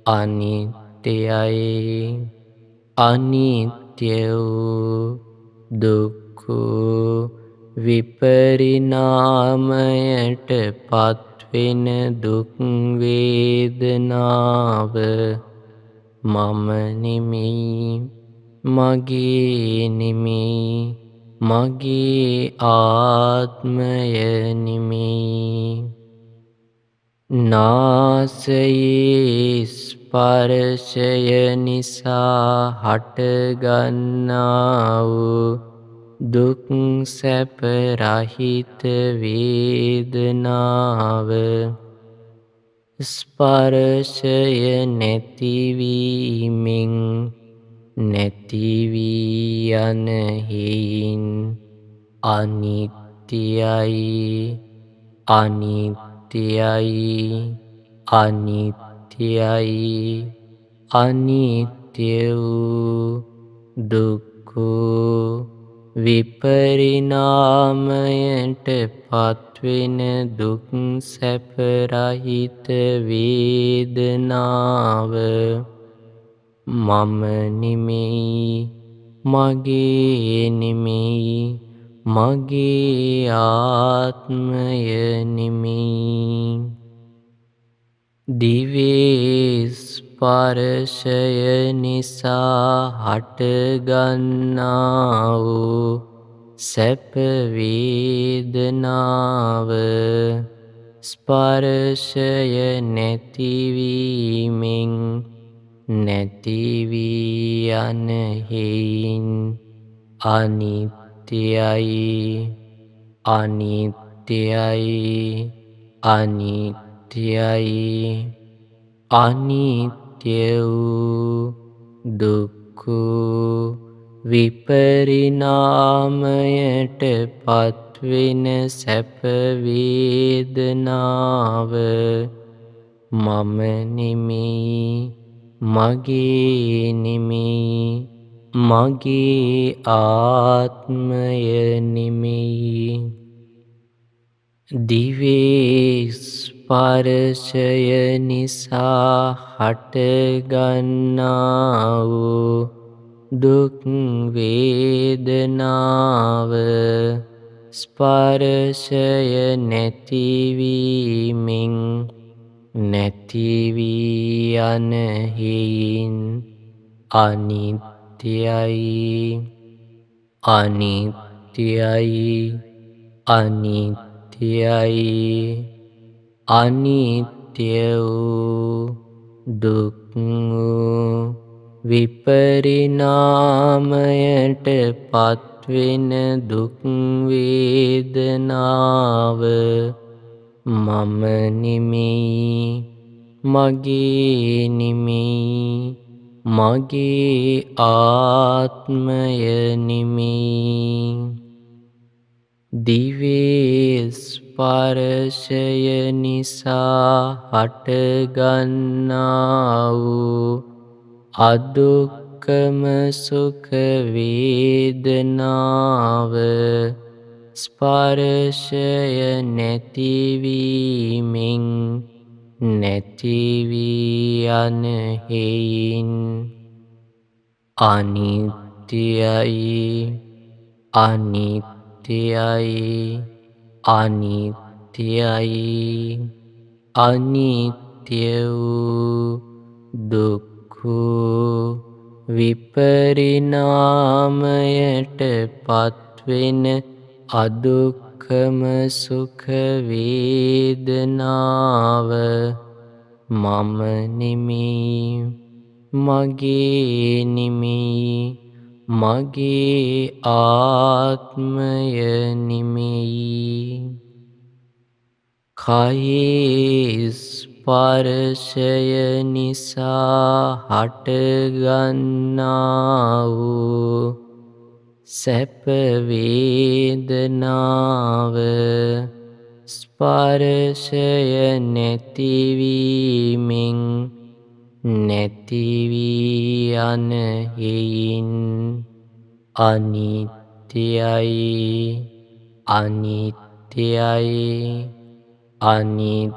අනිත්‍යයි අනිත්‍ය වූ දුක්ඛ විපරිණාමයට පත් පත්වෙන දුක් වේදනාව මම නෙමෙයි, මගේ නෙමෙයි, මගේ ආත්මය නෙමෙයි. නාසයේ ස්පර්ශය නිසා හටගන්නා වූ දුක් සැප රහිත වේදනාව ස්පර්ශය නැතිවීමෙන් නැති වී යන හේයින් අනිත්‍යයි, අනිත්‍යයි, අනිත්‍යයි. අනිත්‍ය වූ දුක්ඛ විපරිණාමයට පත්වෙන දුක් සැප රහිත වේදනාව මම නෙමෙයි, මගේ නෙමෙයි, මගේ ආත්මය නෙමෙයි. දිවේ ස්පර්ශය නිසා හටගන්නා වූ සැප වේදනාව ස්පර්ශය නැතිවීමෙන් නැති වී යන හේයින් අනිත්‍යයි, අනිත්‍යයි, අනිත්‍යයි. අනිත්‍ය වූ දුක්ඛ විපරිණාමයට පත්වෙන සැප වේදනාව මම නෙමෙයි, මගේ නෙමෙයි, මගේ ආත්මය නෙමෙයි. දිවේ ස්පර්ශය නිසා හටගන්නා වූ දුක් වේදනාව ස්පර්ශය නැතිවීමෙන් නැති වී යන හේයින් අනිත්‍යයි, අනිත්‍යයි, අනිත්‍යයි. අනිත්‍ය වූ දුක් විපරිණාමයට පත්වෙන දුක් වේදනාව මම නෙමෙයි, මගේ නෙමෙයි, මගේ ආත්මය නෙමෙයි. දිවේ ස්පර්ශය නිසා හටගන්නා වූ අදුක්ඛම සුඛ වේදනාව ස්පර්ශය නැතිවීමෙන් නැති වී යන හේයින් අනිත්‍යයි, අනිත්‍යයි, අනිත්‍යයි. අනිත්‍ය වූ දුක්ඛ විපරිණාමයට පත්වෙන අදුක්ඛම සුඛ වේදනාව මම නෙමෙයි, මගේ නෙමෙයි, මගේ ආත්මය නෙමෙයි. කයේ ස්පර්ශය නිසා හටගන්නා වූ සැප වේදනාව ස්පර්ශය නැතිවීමෙන් නැති වී යන හේයින් අනිත්‍යයි, අනිත්‍යයි, අනිත්‍යයි.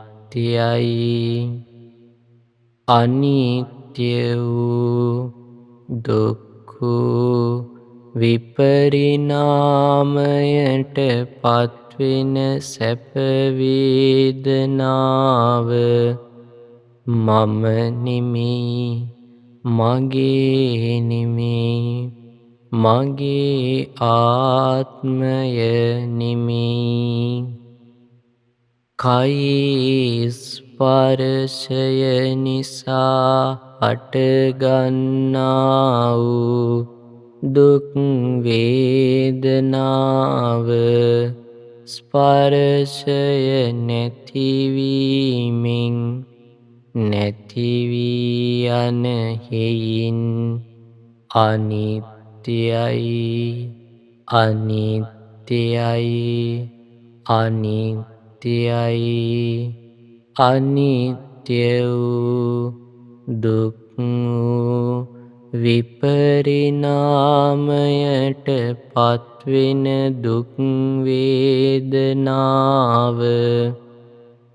අනිත්‍ය වූ දුක්ඛ විපරිණාමයට පත් පත්වෙන සැප වේදනාව මම නෙමෙයි, මගේ නෙමෙයි, මගේ ආත්මය නෙමෙයි. කයේ ස්පර්ශය නිසා හටගන්නා වූ දුක් වේදනාව ස්පර්ශය නැතිවීමෙන් නැති වී යන හේයින් අනිත්‍යයි, අනිත්‍යයි, අනිත්‍යයි. අනිත්‍ය වූ දුක් වූ විපරිණාමයට පත්වෙන දුක් වේදනාව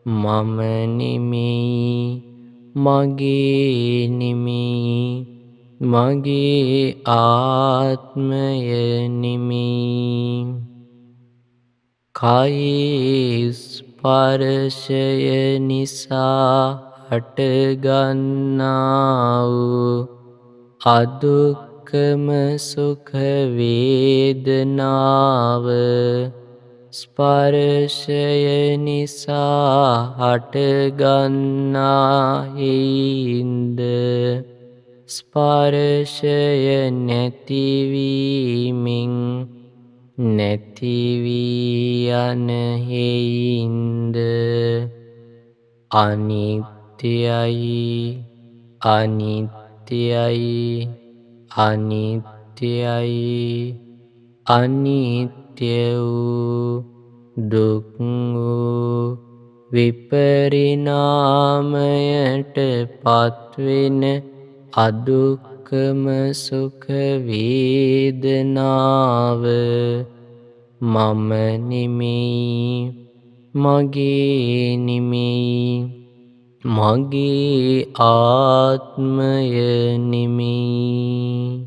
මම නෙමෙයි, මගේ නෙමෙයි, මගේ ආත්මය නෙමෙයි. කයේ ස්පර්ශය නිසා හටගන්නා වූ අදුක්ඛම සුඛ වේදනාව ස්පර්ශය නිසා හටගන්නා හේයින්ද ස්පර්ශය නැතිවීමෙන් නැති වී යන හේයින්ද අනිත්‍යයි, අනිත්‍යයි, අනිත්‍යයි. අනිත්‍ය වූ දුක් වූ විපරිණාමයට පත්වෙන අදුක්ඛම සුඛ වේදනාව මම නෙමෙයි, මගේ නෙමෙයි, මගේ ආත්මය නෙමෙයි.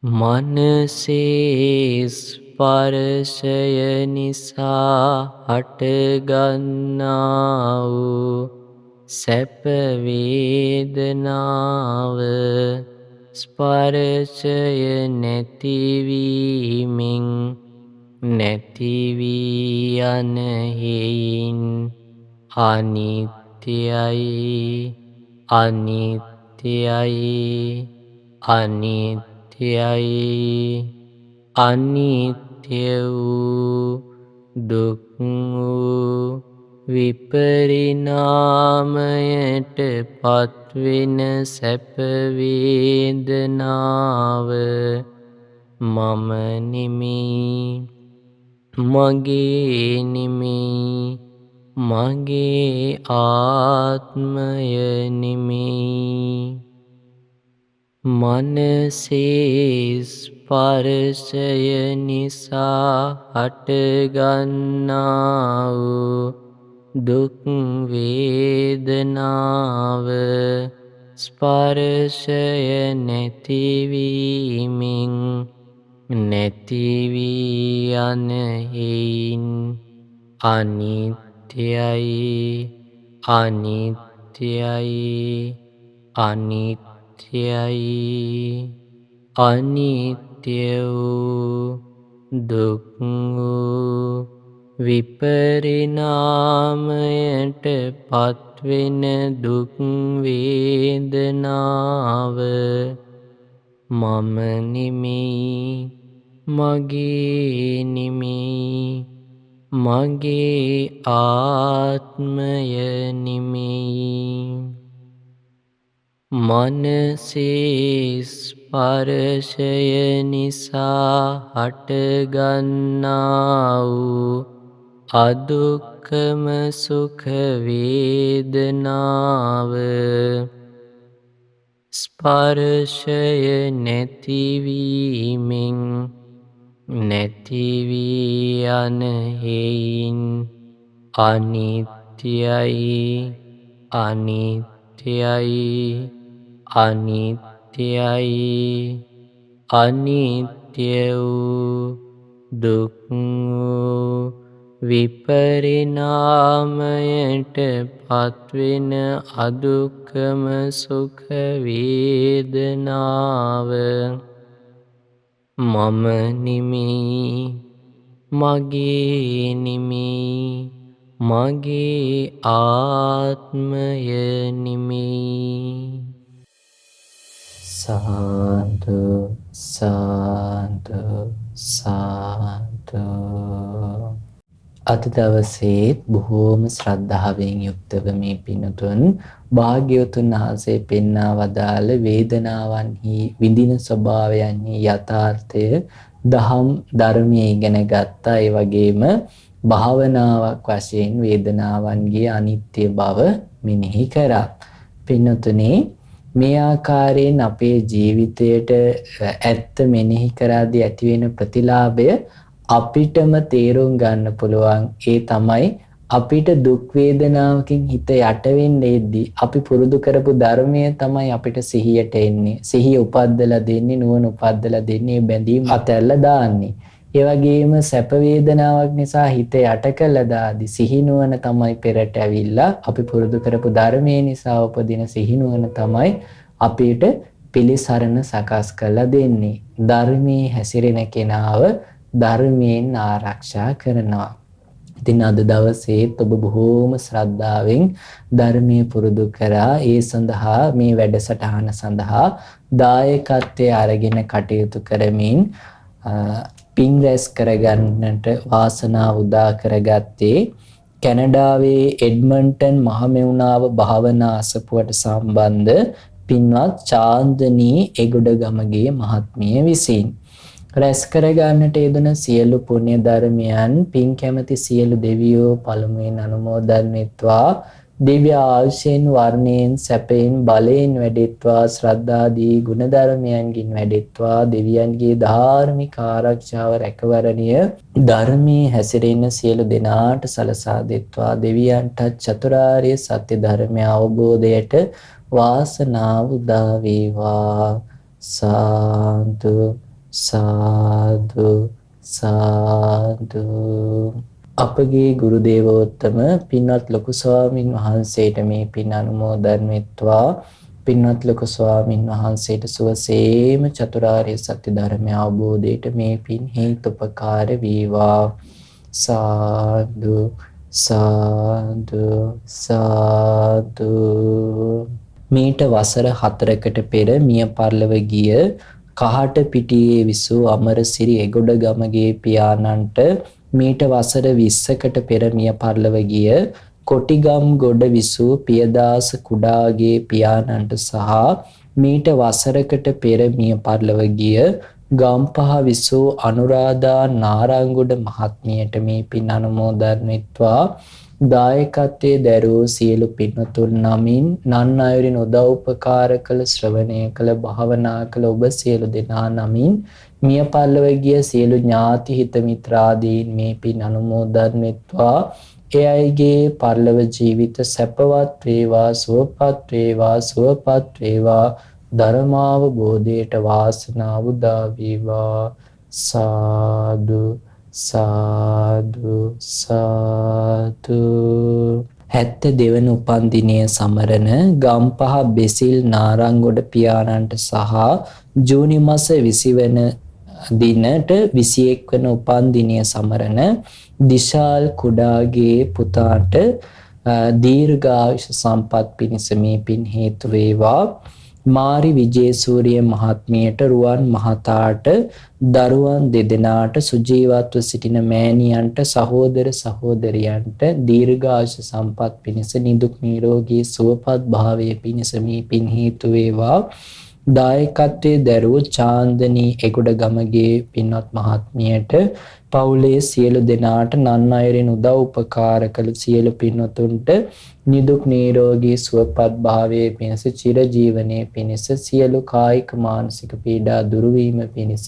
මනසේ ස්පර්ශය නිසා හටගන්නා වූ සැප වේදනාව ස්පර්ශය නැතිවීමෙන් නැති වී යන හේයින් අනිත්‍යයි, අනිත්‍යයි, අනිත්‍යයි. අනිත්‍ය වූ දුක් වූ විපරිණාමයට පත්වෙන සැප වේදනාව මම නෙමෙයි, මගේ නෙමෙයි, මගේ ආත්මය නෙමෙයි. මනසේ ස්පර්ශය නිසා හටගන්නා වූ දුක් වේදනාව ස්පර්ශය නැතිවීමෙන් නැති වී යන හේයින් අනිත්‍යයි, අනිත්‍යයි, අනිත්‍යයි. අනිත්‍ය වූ දුක් වූ විපරිණාමයට පත්වෙන දුක් වේදනාව මම නෙමෙයි, මගේ නෙමෙයි, මගේ ආත්මය නෙමෙයි. මනසේ ස්පර්ශය නිසා හටගන්නා වූ අදුක්ඛම සුඛ වේදනාව ස්පර්ශය නැතිවීමෙන් නැති වී යන හේයින් අනිත්‍යයි, අනිත්‍යයි, අනිත්‍යයි. අනිත්‍ය වූ දුක් විපරිණාමයට පත්වෙන අදුක්කම සුඛ වේදනාව මම නිමි මගේ නිමි මගේ ආත්මය නිමි. සාදු සාදු සාදු. අද දවසේ බොහෝම ශ්‍රද්ධාවෙන් යුක්තව මේ පින්තුන් භාග්‍යවතුන් වහන්සේ පෙන්වා වදාළ වේදනාවන්හි විඳින ස්වභාවයන්හි යථාර්ථය දහම් ධර්මයේ ඉගෙන ගත්තා. ඒ වගේම භාවනාවක් වශයෙන් වේදනාවන්ගේ අනිත්‍ය බව මෙනෙහි කරා. පින්තුනේ මේ ආකාරයෙන් අපේ ජීවිතයට ඇත්ත මෙනෙහි කරද්දී ඇති වෙන ප්‍රතිලාභය අපිටම තේරුම් ගන්න පුළුවන්. ඒ තමයි අපිට දුක් වේදනාවකින් හිත යට වෙන්නේ අපි පුරුදු කරපු ධර්මය තමයි අපිට සිහියට එන්නේ. සිහිය උපද්දලා දෙන්නේ, නුවණ උපද්දලා දෙන්නේ, බැඳීම් අතැල්ලා දාන්නේ. ඒ වගේම සැප වේදනාවක් නිසා හිත යට කළා දාදි සිහි නුවණ තමයි පෙරට ඇවිල්ලා අපි පුරුදු කරපු ධර්මයේ නිසා උපදින සිහි නුවණ තමයි අපිට පිළිසරණ සකස් කරලා දෙන්නේ. ධර්මයේ හැසිරෙන කෙනාව ධර්මයෙන් ආරක්ෂා කරනවා. ඉතින් අද දවසේ ඔබ බොහෝම ශ්‍රද්ධාවෙන් ධර්මයේ පුරුදු කරා. ඒ සඳහා මේ වැඩසටහන සඳහා දායකත්වයේ අරගෙන කටයුතු කරමින් පින් රැස් කරගන්නට වාසනාව උදා කරගත්තේ කැනඩාවේ එඩ්මන්ටන් මහමෙවුනාව භාවනා අසපුවට සම්බන්ධ පින්වත් චාන්දනී එගොඩගමගේ මහත්මිය විසින්. රැස් කරගන්නට යෙදුන සියලු පුණ්‍ය ධර්මයන් පින් කැමැති සියලු දෙවියෝ පළමුවෙන් අනුමෝදන් වෙත්වා. දිව්‍ය ආයුෂයෙන් වර්ණයෙන් සැපයෙන් බලයෙන් වැඩෙත්වා. ශ්‍රද්ධාදී ගුණ ධර්මයන්ගින් වැඩෙත්වා. දෙවියන්ගේ ධාර්මික ආරක්ෂාව රැකවරණය ධර්මයේ හැසිරෙන සියලු දෙනාට සලසා දෙත්වා. දෙවියන්ට චතුරාර්ය සත්‍ය ධර්මය අවබෝධයට වාසනාව උදා වේවා. සාදු සාදු සාදු. අපගේ ගුරු දේවෝත්තම පින්වත් ලොකු ස්වාමින් වහන්සේට මේ පින් අනුමෝදන් වෙත්වා. පින්වත් ලොකු ස්වාමින් වහන්සේට සුවසේම චතුරාර්ය සත්‍ය ධර්මය අවබෝධයට මේ පින් හේතුපකාර වේවා. සාදු සාදු සාදු. මීට වසර 4කට පෙර මිය පරලොව ගිය කහට පිටියේ විසූ අමරසිරි එගොඩගමගේ පියාණන්ට මීට වසර 20කට පෙර මිය පරලොව ගිය කොටිගම් ගොඩ විසූ පියදාස කුඩාගේ පියාණන්ට සහ මීට වසරකට පෙර මිය පරලොව ගිය ගම්පහ විසූ අනුරාධා නාරංගොඩ මහත්මියට මේ පින් අනුමෝදන් වෙත්වා. දායකත්වයේ දරූ සියලු පින්වතුන් නමින් නන් අයුරින් උදව් උපකාර කළ ශ්‍රවණය කළ භාවනා කළ ඔබ සියලු දෙනා නමින් මිය පරලොව ගිය සියලු ඥාති හිත මිත්‍රාදීන් මේ පින් අනුමෝදන් වෙත්වා. ඒ අයගේ පරලොව ජීවිත සැපවත් වේවා, සුවපත් වේවා, සුවපත් වේවා. ධර්මාවබෝධයට වාසනාව උදා වේවා. සාදු සාදු සාදු. 72 වන උපන්දිනය සමරන ගම්පහ බෙසිල් නාරංගොඩ පියාණන්ට සහ ජූනි මාස 20 වන දිනට 21 වන උපන්දිනය සමරන දිශාල් කුඩාගේ පුතාට දීර්ඝායුෂ සම්පත් පිණිස මේ පින් හේතු වේවා. මාරි විජේසූරිය මහත්මියට, රුවන් මහතාට, දරුවන් දෙදෙනාට, සුජීවත්ව සිටින මෑණියන්ට, සහෝදර සහෝදරියන්ට දීර්ඝායුෂ සම්පත් පිණිස, නිදුක් නිරෝගී සුවපත් භාවයේ පිණිස මේ පින් හේතු වේවා. දායකත්වයේ දරූ චාන්දනී එගොඩගමගේ පින්වත් මහත්මියට, පවුලේ සියලු දෙනාට, නන් අයුරින් උදව් උපකාර කළ සියලු පින්වතුන්ට නිදුක් නිරෝගී සුවපත් භාවයේ පිණිස, චිරජීවනයේ පිණිස, සියලු කායික මානසික පීඩා දුරු වීම පිණිස,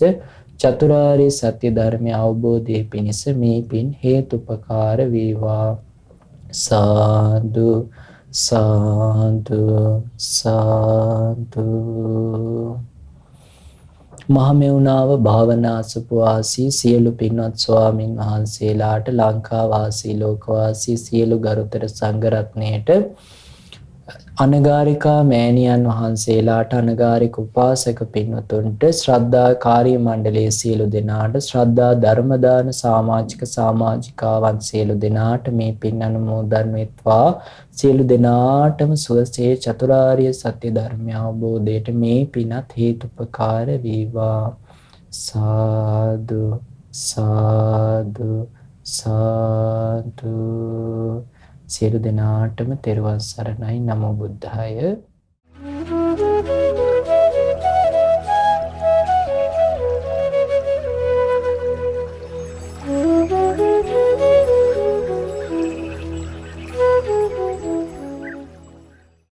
චතුරාර්ය සත්‍ය ධර්මය අවබෝධයේ පිණිස මේ පින් හේතුපකාර වේවා. සාදු සාදු සාදු. මහමෙවුනාව භාවනා සුපවාසී සියලු පින්වත් ස්වාමින් වහන්සේලාට ලංකා වාසී ලෝක වාසී සියලු ගරුතර සංඝ රත්නයට අනගාരികා මෑණියන් වහන්සේලාට අනගාരിക උපාසක පින්වතුන්ට ශ්‍රද්ධා කාර්ය මණ්ඩලයේ සියලු දෙනාට ශ්‍රද්ධා ධර්ම දාන සමාජිකාවන් සියලු දෙනාට මේ පින් අනුමෝදන් වෙත්වා සියලු දෙනාටම සුවසේ චතුරාර්ය සත්‍ය ධර්මය අවබෝධයට මේ පිනත් හේතුපකාර වේවා සාදු සාදු සාදු සියලු දෙනාටම තෙරුවන් සරණයි නමෝ බුද්ධාය.